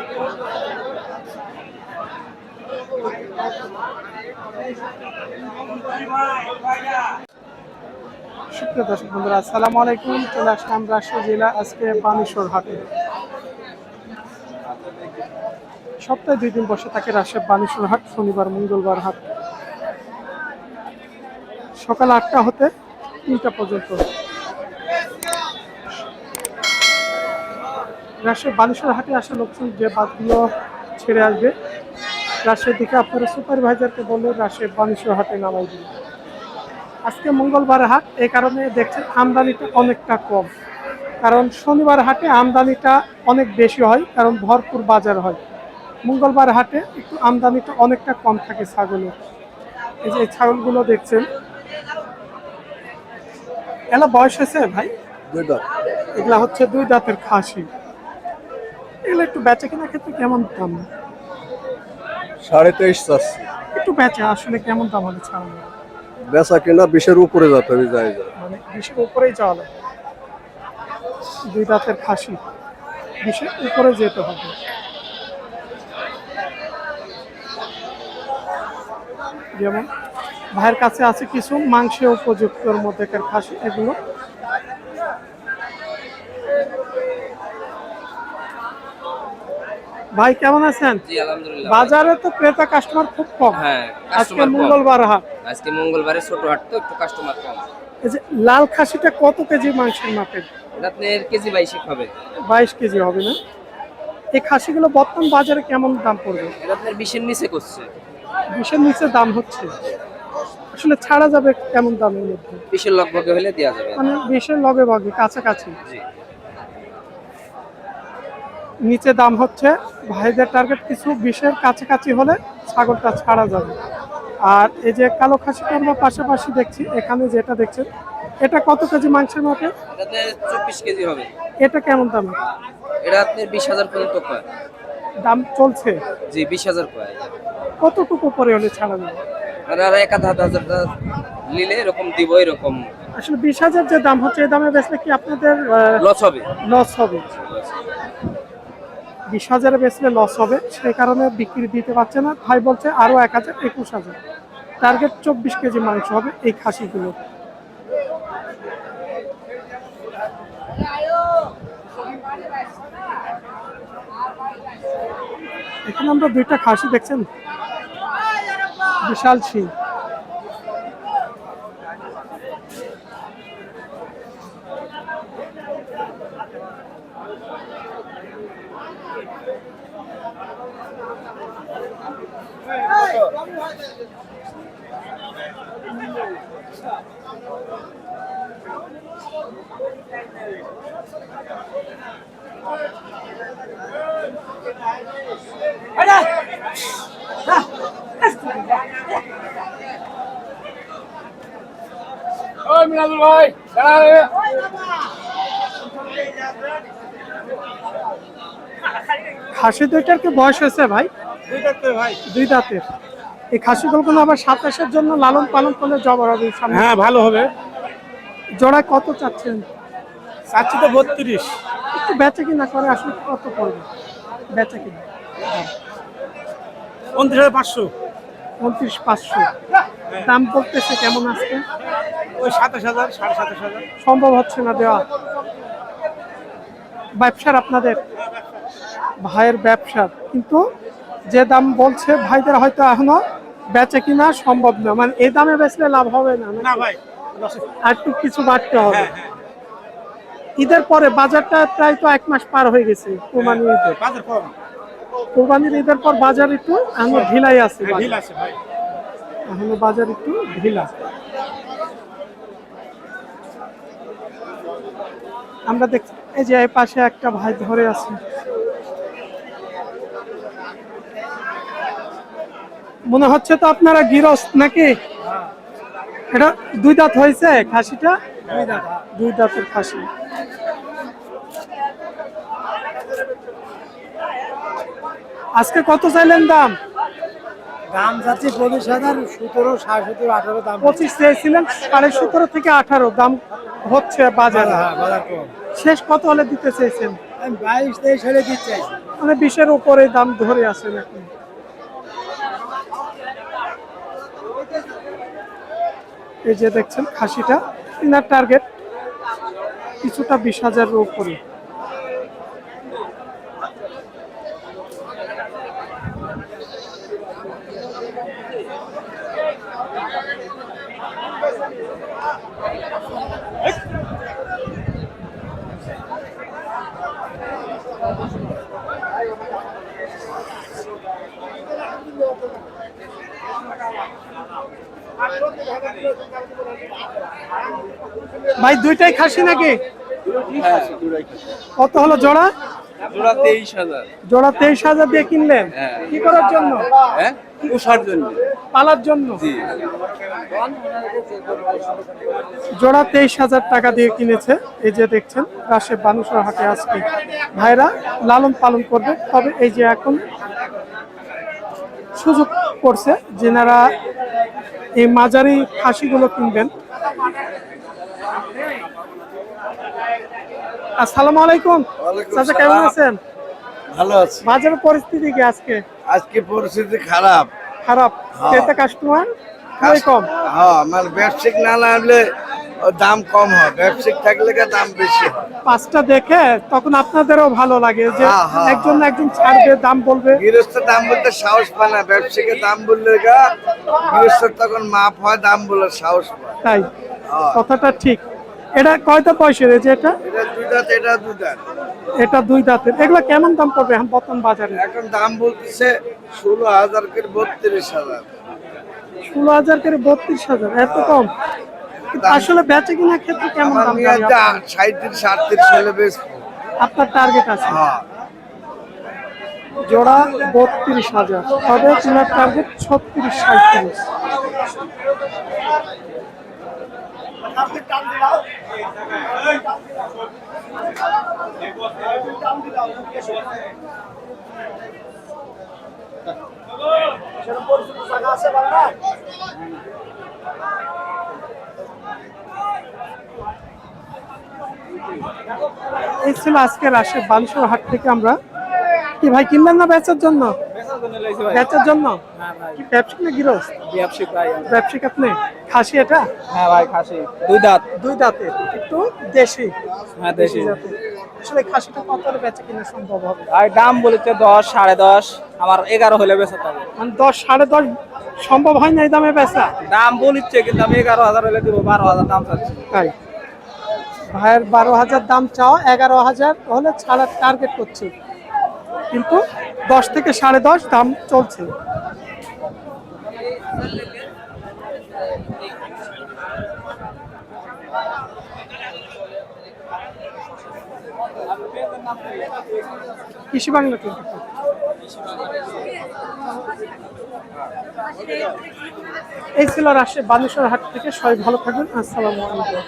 সুপ্রিয় দর্শক বন্ধুরা, আসসালামু আলাইকুম। চলে আসলাম রাজশাহী জেলা আজকে বানেশ্বর হাটে। সপ্তাহে 2 দিন বসে থাকে রাজশাহী বানেশ্বর হাট, শনিবার মঙ্গলবার হাট, সকাল 8টা হতে 3টা পর্যন্ত। রাজশাহী বানেশ্বর হাটে আসা লোকজন যে বাসগুলো ছেড়ে আসবে রাজশাহীর দিকে, আপনারা সুপারভাইজারকে বললে রাজশাহী বানেশ্বর হাটে নামাই দিন। আজকে মঙ্গলবার হাট, এই কারণে দেখছেন আমদানিটা অনেকটা কম। কারণ শনিবার হাটে আমদানিটা অনেক বেশি হয়, কারণ ভরপুর বাজার হয়। মঙ্গলবার হাটে একটু আমদানিটা অনেকটা কম থাকে ছাগলের। এই যে ছাগলগুলো দেখছেন, এলা বয়স হয়েছে ভাই? 2 দাঁত। এগুলা হচ্ছে 2 দাঁতের খাসি। এগুলো একটু বেচা কেনা ক্ষেত্রে কেমন দাম? 23.5 চাচ্ছি। একটু বেচা আসলে কেমন দাম হলে ছাড়া যাবে? বেচা কিনা 20-এর উপরে যেতে হবে, যাই যায়। মানে 20-এর উপরেই যাওয়া লাগে। 2 দাঁতের খাসি 20-এর উপরে যেতে হবে। যেমন ভাইয়ের কাছে আছে কিছু মাংসে উপযুক্তর মধ্যেকার খাসি, এগুলো ভাই কেমন আছেন? জি আলহামদুলিল্লাহ। বাজারে তো ক্রেতা কাস্টমার খুব কম। হ্যাঁ, আজকে কাস্টমার কম। মঙ্গলবার হাট, আজকে মঙ্গলবারে ছোট হাট তো একটু কাস্টমার কম। এই যে লাল খাসিটা কত কেজি মাংসের মাপের? এটা আপনার কেজি 22 হবে। 22 কেজি হবে না? এই খাসিগুলো বর্তমান বাজারে কেমন দাম পড়বে? এটা আপনার 20-এর নিচে করছে। 20-এর নিচে দাম হচ্ছে। আসলে ছাড়া যাবে কেমন দামের মধ্যে? 20-এর লগভগে হলে দেওয়া যাবে। মানে 20-এর লগে ভাগে কাছাকাছি। জি। নিচে দাম হচ্ছে, ভাইদের টার্গেট কিছু 20-এর কাছাকাছি হলে ছাগলটা ছাড়া যাবে। আর এই যে কালো খাসিটা আমরা পাশাপাশি দেখছি, এখানে যেটা দেখছেন এটা কত কেজি মাংসের মাপে? এটাতে 24 কেজি হবে। এটা কেমন দাম? এটা আপনার 20,000 পর্যন্ত কয়। দাম চলছে? জি 20,000 কয়। কতটুকু পরে হলে ছাড়া যাবে? আর 1,000 নিলে এরকম দিব এরকম। আসলে 20,000 যে দাম হচ্ছে, এই দামে বেচলে কি আপনাদের লস হবে? লস হবে? 20,000-এ বেচলে লস হবে, সেই কারণে বিক্রি দিতে পারছে না। ভাই বলছে আরো 1,000, 21,000 টার্গেট। 24 কেজি মাংস হবে এই খাসিগুলো। এখানে আমরা 2টা খাসি দেখছেন, বিশাল শিং। খাসি 2টার কি বয়স হয়েছে ভাই? 2 দাঁতের ভাই। 2 দাঁতের। এই খাসিগুলো কোনো আবার 27-এর জন্য লালন পালন করলে জবর হবে সামনে? হ্যাঁ, ভালো হবে। জোড়ায় কত চাচ্ছেন? চাচ্ছি তো 32। একটু বেচা কিনা করে আসলে কত পড়বে বেচা কিনা? 29,500। 29,500 দাম বলতেছে কেমন আজকে? ওই 27,000, 27,500। সম্ভব হচ্ছে না দেওয়া। ব্যবসার আপনাদের ভাইয়ের ব্যবসার, কিন্তু যে দাম বলছে ভাইদের হয়তো এখনো বেচা কিনা সম্ভব না। মানে এই দামে বেচলে লাভ হবে না। না ভাই, আর একটু কিছু বাড়তে হবে। হ্যাঁ হ্যাঁ, ঈদের পরে বাজারটা প্রায় তো 1 মাস পার হয়ে গেছে। কোরবানির ঈদের, বাজার কম। কোরবানির ঈদের পর বাজার একটু এখনো ঢিলাই আছে। ঢিল আছে ভাই। এখনো বাজার একটু ঢিলা। আমরা দেখছি এই যে এই পাশে একটা ভাই ধরে আছে, মনে হচ্ছে তো আপনারা গৃহস্থ নাকি? এটা 2 দাঁত হয়েছে খাসিটা? 2 দাঁতের খাসি। আজকে কত চাইলেন দাম? দাম যাচ্ছে 25,000, 17, 17.5, 18 দাম। 25 চেয়েছিলেন, 17.5 থেকে 18 দাম হচ্ছে বাজারে। বাজার কম। শেষ কত হলে দিতে চেয়েছেন? আমি 22-23 হলে দিতে চাইছি। মানে 20-এর উপরে দাম ধরে আছেন এখন। এই যে দেখছেন খাসিটা, ইনার টার্গেট কিছুটা 20,000-এর উপরে। ভাই দুইটাই খাসি নাকি? কত হলো জোড়া? জোড়া 23,000। জোড়া 23,000 দিয়ে কিনলেন? হ্যাঁ। কি করার জন্য? হ্যাঁ, পোষার জন্য। পালার জন্য? জি। জোড়া 23,000 টাকা দিয়ে কিনেছে। এই যে দেখছেন রাজশাহী বানুসরা হাটে আজকে ভাইরা লালন পালন করবে। তবে এই যে এখন সুযোগ করছে যেনারা এই মাঝারি খাসিগুলো কিনবেন। আসসালামু আলাইকুম। চাচা কেমন আছেন? ভালো আছে। বাজারের পরিস্থিতি কি আজকে? আজকে পরিস্থিতি খারাপ। খারাপ। হ্যাঁ। ক্রেতা কাস্টমার খুবই কম। হ্যাঁ, মানে ব্যবসায়িক না লাগলে দাম কম হয়, ব্যবসায়িক থাকলে দাম বেশি হয়। পাঁচটা দেখে তখন আপনাদেরও ভালো লাগে যে হ্যাঁ, হ্যাঁ, একজন না একজন ছাড়বে, দাম বলবে। গৃহস্থ দাম বলতে সাহস পায় না, ব্যবসায়িকের দাম বললে গৃহস্থ তখন মাপ হয়, দাম বলে সাহস পায়। তাই হ্যাঁ। কথাটা ঠিক। এটা কয়টা পয়সার? এই যে এটা এটা দুই দাঁত, এটা দুই দাঁত। এটা 2 দাঁতের। এগুলো কেমন দাম পড়বে এখন বর্তমান বাজারে? এখন দাম বলতেছে 16,000 করে 32,000। 16,000 করে 32,000, এত কম? কিন্তু আসলে বেচে কিনার ক্ষেত্রে কেমন আমার দাম নিয়ে যাবে যা আপনার? 37-38 হলে বেশ। আপনার টার্গেট আছে? হ্যাঁ। জোড়া 32,000, তবে তোমার টার্গেট 36-37। এই ছিল আজকে রাজশাহী বালুচর হাট থেকে আমরা। কি ভাই কিনলেন না বেচার জন্য? বেচার জন্য। কি ব্যবসায়িক না গৃহস্থ? ব্যবসায়িক ভাই। ব্যবসায়িক। আপনি খাসি এটা? হ্যাঁ ভাই, খাসি 2 দাঁত। 2 দাঁতের, একটু দেশি। হ্যাঁ, দেশি। জাতের। আসলে খাসিটা কত করে বেচা কিনা সম্ভব হবে? ভাই দাম বলেছে 10, 10.5, আমার 11 হলে বেচা পাবে। মানে 10-10.5 সম্ভব হয় না এই দামে বেচা? দাম বলিচ্ছে কিন্তু আমি 11,000 হলে দিব, 12,000 দাম চাচ্ছি। তাই ভাইয়ের 12,000 দাম চাওয়া, 11,000 হলে ছাড়ার টার্গেট করছে, কিন্তু 10 থেকে 10.5 দাম চলছে। কৃষি বাংলা কিন্তু। এই ছিল রাজশাহী বালুচর হাট থেকে। সবাই ভালো থাকবেন। আসসালামু আলাইকুম।